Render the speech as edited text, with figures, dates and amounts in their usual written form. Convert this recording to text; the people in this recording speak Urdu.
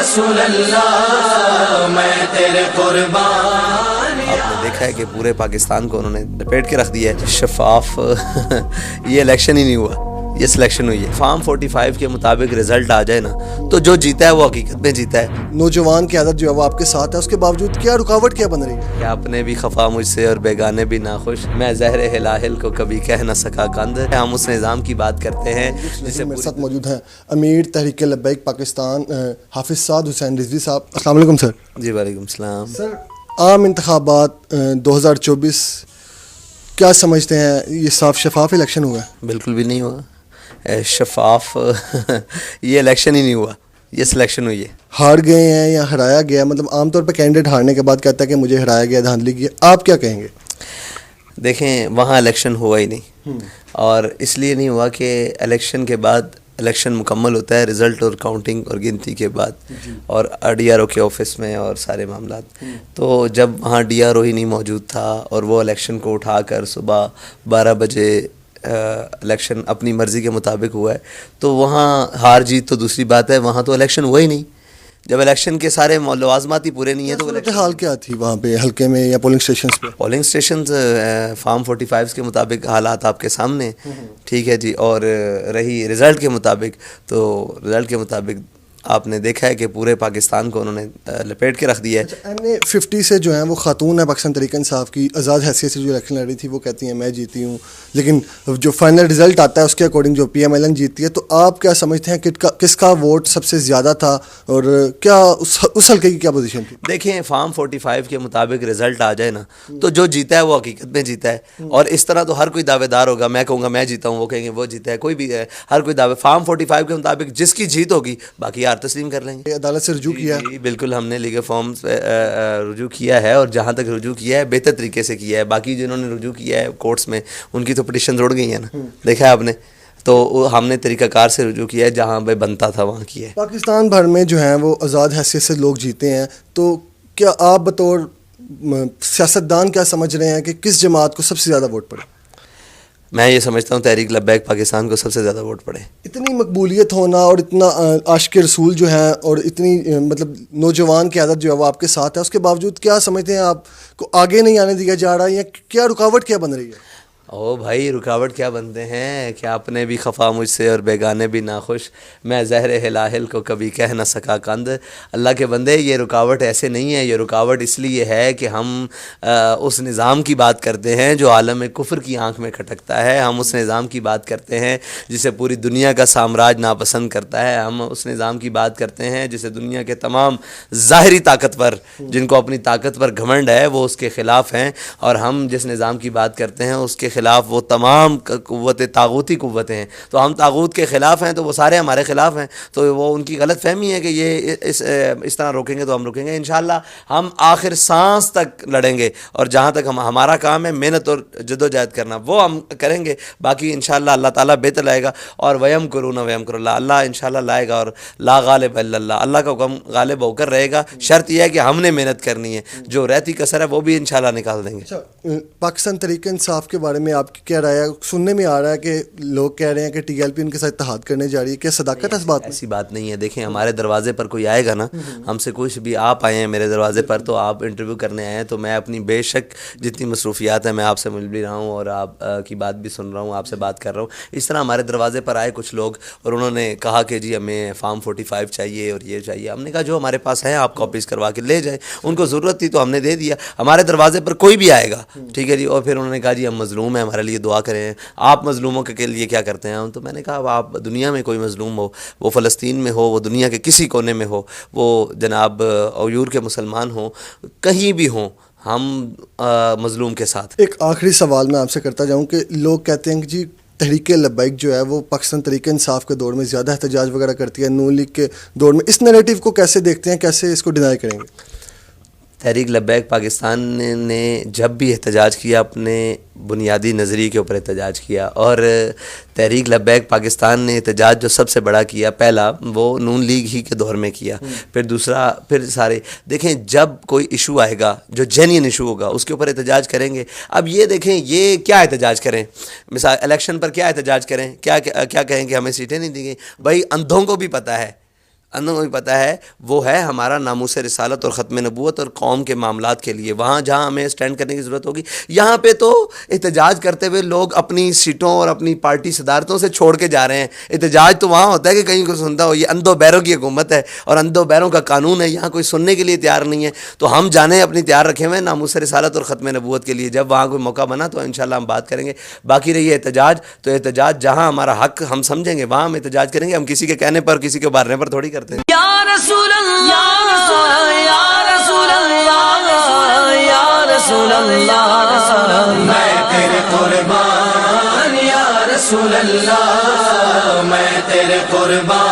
رسول اللہ میں تیرے قربان. آپ نے دیکھا ہے کہ پورے پاکستان کو انہوں نے لپیٹ کے رکھ دیا ہے. شفاف یہ الیکشن ہی نہیں ہوا, یہ سلیکشن ہوئی ہے. فارم 45 کے مطابق رزلٹ آ جائے نا تو جو جیتا ہے وہ حقیقت میں جیتا ہے. نوجوان کی عادت جو ہے وہ آپ کے ساتھ ہے, اس کے باوجود کیا رکاوٹ کیا بن رہی ہے؟ کہ اپنے بھی خفا مجھ سے اور بیگانے بھی ناخوش, میں زہر ہلاہل کو کبھی کہہ نہ سکا کند. ہم اس نظام کی بات کرتے ہیں جسے میرے ساتھ موجود ہیں امیر تحریک لبیک پاکستان حافظ سعد حسین رضوی صاحب. السلام علیکم سر. جی وعلیکم السلام. سر, عام انتخابات 2024 کیا سمجھتے ہیں, یہ صاف شفاف الیکشن ہوا ہے؟ بالکل بھی نہیں ہوا شفاف. یہ الیکشن ہی نہیں ہوا, یہ سلیکشن ہوئی ہے. ہار گئے ہیں یا ہرایا گیا؟ مطلب عام طور پہ کینڈیڈیٹ ہارنے کے بعد کہتا ہے کہ مجھے ہرایا گیا, دھاندلی کی. آپ کیا کہیں گے؟ دیکھیں وہاں الیکشن ہوا ہی نہیں, اور اس لیے نہیں ہوا کہ الیکشن کے بعد الیکشن مکمل ہوتا ہے رزلٹ اور کاؤنٹنگ اور گنتی کے بعد, اور ڈی آر او کے آفس میں اور سارے معاملات. تو جب وہاں ڈی آر او ہی نہیں موجود تھا اور وہ الیکشن کو اٹھا کر صبح 12 بجے الیکشن اپنی مرضی کے مطابق ہوا ہے, تو وہاں ہار جیت تو دوسری بات ہے, وہاں تو الیکشن ہوا ہی نہیں. جب الیکشن کے سارے لوازمات ہی پورے نہیں ہیں تو حال کیا تھی وہاں پہ حلقے میں یا پولنگ اسٹیشنز پہ؟ پولنگ اسٹیشنز فارم 45 کے مطابق حالات آپ کے سامنے, ٹھیک ہے جی. اور رہی رزلٹ کے مطابق, تو رزلٹ کے مطابق آپ نے دیکھا ہے کہ پورے پاکستان کو انہوں نے لپیٹ کے رکھ دیا ہے. MA50 سے جو ہیں وہ خاتون ہے پاکستان تحریک انصاف کی, آزاد حیثیت سے جو الیکشن لڑ رہی تھی, وہ کہتی ہیں میں جیتی ہوں, لیکن جو فائنل رزلٹ آتا ہے اس کے اکارڈنگ جو PMLN جیتتی ہے. تو آپ کیا سمجھتے ہیں کہ کس کا ووٹ سب سے زیادہ تھا, اور کیا اس حلقے کی کیا پوزیشن تھی؟ دیکھیں فارم 45 کے مطابق رزلٹ آ جائے نا تو جو جیتا ہے وہ حقیقت میں جیتا ہے. اور اس طرح تو ہر کوئی دعوے دار ہوگا, میں کہوں گا میں جیتا ہوں, وہ کہیں گے وہ جیتا ہے, کوئی بھی ہے, ہر کوئی دعوے. فارم 45 کے مطابق جس کی جیت ہوگی باقی یار تسلیم کر لیں گے. عدالت سے رجوع کیا ہے؟ بالکل, ہم نے لیگل فارمز پہ رجوع کیا ہے, اور جہاں تک رجوع کیا ہے بہتر طریقے سے کیا ہے. باقی جنہوں نے رجوع کیا ہے کورٹس میں ان کی تو پٹیشن اڑ گئی ہیں نا, دیکھا ہے آپ نے. تو ہم نے طریقہ کار سے رجوع کیا ہے, جہاں پہ بنتا تھا وہاں کیا ہے. پاکستان بھر میں جو ہیں وہ آزاد حیثیت سے لوگ جیتے ہیں, تو کیا آپ بطور سیاستدان کیا سمجھ رہے ہیں کہ کس جماعت کو سب سے زیادہ ووٹ پڑے؟ میں یہ سمجھتا ہوں تحریک لبیک پاکستان کو سب سے زیادہ ووٹ پڑے. اتنی مقبولیت ہونا اور اتنا عاشق رسول جو ہیں, اور اتنی مطلب نوجوان کی عادت جو ہے وہ آپ کے ساتھ ہے, اس کے باوجود کیا سمجھتے ہیں آپ کو آگے نہیں آنے دیا جا رہا, یا کیا رکاوٹ کیا بن رہی ہے؟ او بھائی, رکاوٹ کیا بنتے ہیں کہ اپنے بھی خفا مجھ سے اور بیگانے بھی ناخوش, میں زہر ہلاہل کو کبھی کہہ نہ سکا کند. اللہ کے بندے, یہ رکاوٹ ایسے نہیں ہے, یہ رکاوٹ اس لیے ہے کہ ہم اس نظام کی بات کرتے ہیں جو عالم کفر کی آنکھ میں کھٹکتا ہے. ہم اس نظام کی بات کرتے ہیں جسے پوری دنیا کا سامراج ناپسند کرتا ہے. ہم اس نظام کی بات کرتے ہیں جسے دنیا کے تمام ظاہری طاقتور, جن کو اپنی طاقت پر گھمنڈ ہے, وہ اس کے خلاف ہیں. اور ہم جس نظام کی بات کرتے ہیں اس کے خلاف وہ تمام قوتیں طاغوتی قوتیں ہیں. تو ہم طاغوت کے خلاف ہیں, تو وہ سارے ہمارے خلاف ہیں. تو وہ ان کی غلط فہمی ہے کہ یہ اس طرح روکیں گے تو ہم روکیں گے. انشاءاللہ ہم آخر سانس تک لڑیں گے, اور جہاں تک ہمارا کام ہے محنت اور جدوجہد کرنا وہ ہم کریں گے. باقی انشاءاللہ اللہ تعالیٰ بہتر لائے گا, اور ویم کرون ویم کر اللہ, اللہ انشاءاللہ لائے گا. اور لا غالب الا اللہ, اللہ کا حکم غالب ہو کر رہے گا. شرط یہ ہے کہ ہم نے محنت کرنی ہے, جو رہتی کسر ہے وہ بھی انشاءاللہ نکال دیں گے. پاکستان تحریک انصاف کے بارے میں آپ کی کیا رائے ہے؟ سننے میں آ رہا ہے کہ لوگ کہہ رہے ہیں کہ TLP ان کے ساتھ اتحاد کرنے جا رہی ہے, کیا صداقت ہے اس بات میں؟ ایسی بات نہیں ہے. دیکھیں ہمارے دروازے پر کوئی آئے گا نا, ہم سے کچھ بھی, آپ آئے ہیں میرے دروازے پر تو آپ انٹرویو کرنے آئے ہیں, تو میں اپنی بے شک جتنی مصروفیات ہیں میں آپ سے مل بھی رہا ہوں, اور آپ کی بات بھی سن رہا ہوں, آپ سے بات کر رہا ہوں. اس طرح ہمارے دروازے پر آئے کچھ لوگ, اور انہوں نے کہا کہ جی ہمیں فارم 45 چاہیے اور یہ چاہیے. ہم نے کہا جو ہمارے پاس ہے آپ کاپیز کروا کے لے جائیں. ان کو ضرورت تھی تو ہم نے دے دیا. ہمارے دروازے پر کوئی بھی آئے گا, ٹھیک ہے جی, اور پھر انہوں نے کہا جی ہم مظلوم ہیں, ہمارے لیے دعا کریں. آپ مظلوموں کے لیے کیا کرتے ہیں؟ تو میں نے کہا آپ دنیا میں کوئی مظلوم ہو, وہ فلسطین میں ہو, وہ دنیا کے کسی کونے میں ہو, وہ جناب اویور کے مسلمان ہوں, کہیں بھی ہوں, ہم مظلوم کے ساتھ. ایک آخری سوال میں آپ سے کرتا جاؤں کہ لوگ کہتے ہیں کہ جی تحریک لبیک جو ہے وہ پاکستان تحریک انصاف کے دور میں زیادہ احتجاج وغیرہ کرتی ہے, نون لیگ کے دور میں. اس نیریٹو کو کیسے دیکھتے ہیں, کیسے اس کو ڈینائی کریں گے؟ تحریک لبیک پاکستان نے جب بھی احتجاج کیا اپنے بنیادی نظریے کے اوپر احتجاج کیا, اور تحریک لبیک پاکستان نے احتجاج جو سب سے بڑا کیا, پہلا وہ نون لیگ ہی کے دور میں کیا, پھر دوسرا پھر سارے. دیکھیں جب کوئی ایشو آئے گا جو جینین ایشو ہوگا اس کے اوپر احتجاج کریں گے. اب یہ دیکھیں یہ کیا احتجاج کریں, مثال الیکشن پر کیا احتجاج کریں, کیا کہیں کہ ہمیں سیٹیں نہیں دی گئیں. بھائی اندھوں کو بھی پتہ ہے, اندھوں کو بھی پتہ ہے وہ ہے ہمارا ناموس رسالت اور ختم نبوت اور قوم کے معاملات کے لیے. وہاں جہاں ہمیں اسٹینڈ کرنے کی ضرورت ہوگی, یہاں پہ تو احتجاج کرتے ہوئے لوگ اپنی سیٹوں اور اپنی پارٹی صدارتوں سے چھوڑ کے جا رہے ہیں. احتجاج تو وہاں ہوتا ہے کہ کہیں کوئی سنتا ہو. یہ اندھوں بیروں کی حکومت ہے اور اندھوں بیروں کا قانون ہے, یہاں کوئی سننے کے لیے تیار نہیں ہے. تو ہم جانے اپنی تیار رکھے ہوئے ہیں ناموس رسالت اور ختم نبوت کے لیے. جب وہاں کوئی موقع بنا تو انشاءاللہ ہم بات کریں گے. باقی رہی احتجاج, تو احتجاج جہاں ہمارا حق ہم سمجھیں گے وہاں ہم احتجاج کریں گے. ہم کسی کے کہنے پر کسی کے مارنے پر تھوڑی کرتے ہیں. یا رسول اللہ یا رسول اللہ یا رسول اللہ میں تیرے قربان, یا رسول اللہ میں تیرے قربان.